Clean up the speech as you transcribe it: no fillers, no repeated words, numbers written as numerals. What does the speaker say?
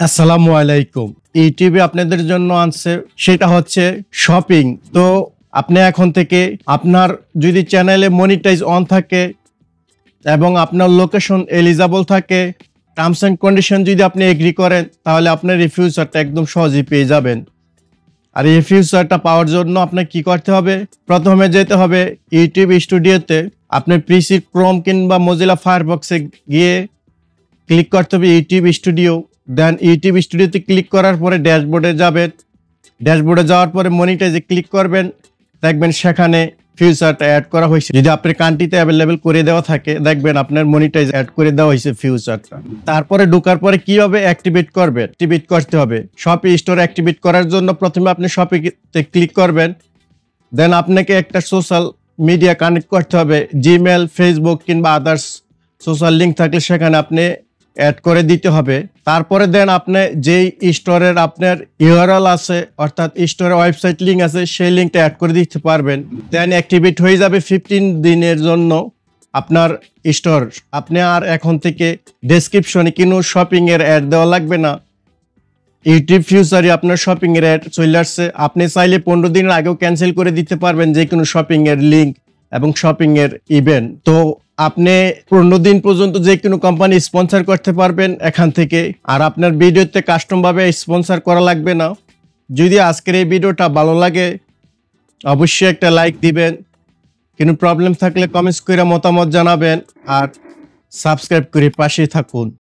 আসসালামু আলাইকুম। ইউটিউবে আপনাদের জন্য আনছে সেটা হচ্ছে শপিং। তো আপনি এখন থেকে আপনার যদি চ্যানেলে মনিটাইজ অন থাকে এবং আপনার লোকেশন এলিজিবল থাকে, টার্মস এন্ড কন্ডিশন যদি আপনি এগ্রি করেন, তাহলে আপনার এই ফিউচারটা একদম সহজেই পেয়ে যাবেন। আর এই ফিউচারটা পাওয়ার জন্য আপনাকে কি করতে হবে? প্রথমে যেতে হবে ইউটিউব স্টুডিওতে। আপনার পিসি ক্রোম কিংবা মোজিলা ফায়ারবক্সে গিয়ে ক্লিক করতে হবে ইউটিউব স্টুডিও। দেন ইউটিউব স্টুডিওতে ক্লিক করার পরে ড্যাশবোর্ডে যাবেন। ড্যাশবোর্ডে যাওয়ার পরে মনিটাইজে ক্লিক করবেন, দেখবেন সেখানে ফিউচারটা অ্যাড করা হয়েছে। যদি আপনার কান্ট্রিতে অ্যাভেলেবেল করে দেওয়া থাকে, দেখবেন আপনার মনিটাইজ অ্যাড করে দেওয়া হয়েছে ফিউচারটা। তারপরে ঢোকার পরে কিভাবে অ্যাক্টিভেট করবেন? অ্যাক্টিভেট করতে হবে শপি স্টোর। অ্যাক্টিভেট করার জন্য প্রথমে আপনি শপিতে ক্লিক করবেন। দেন আপনাকে একটা সোশ্যাল মিডিয়া কানেক্ট করতে হবে, জিমেল, ফেসবুক কিংবা আদার্স সোশ্যাল লিঙ্ক থাকলে সেখানে আপনি অ্যাড করে দিতে হবে। তারপরে দেন আপনি যেই স্টোরের আপনার ইউআরএল আছে, অর্থাৎ স্টোরের ওয়েবসাইট লিঙ্ক আছে, সেই লিঙ্কটা অ্যাড করে দিতে পারবেন। দেন অ্যাক্টিভেট হয়ে যাবে 15 দিনের জন্য আপনার স্টোর। আপনি আর এখন থেকে ডেসক্রিপশনে কোনো শপিং এর অ্যাড দেওয়া লাগবে না। ইউটিউব ফিউচারে আপনার শপিং এর অ্যাড চলে আসছে। আপনি চাইলে 15 দিনের আগেও ক্যান্সেল করে দিতে পারবেন যে কোনো শপিং এর লিঙ্ক এবং শপিং এর ইভেন্ট। তো আপনি 15 দিন পর্যন্ত যে কোনো কোম্পানি স্পন্সর করতে পারবেন এখান থেকে। আর আপনার ভিডিওতে কাস্টম ভাবে স্পন্সর করা লাগবে না। যদি আজকের এই ভিডিওটা ভালো লাগে, অবশ্যই একটা লাইক দিবেন। কোনো প্রবলেম থাকলে কমেন্টস করে মতামত জানাবেন আর সাবস্ক্রাইব করে পাশে থাকুন।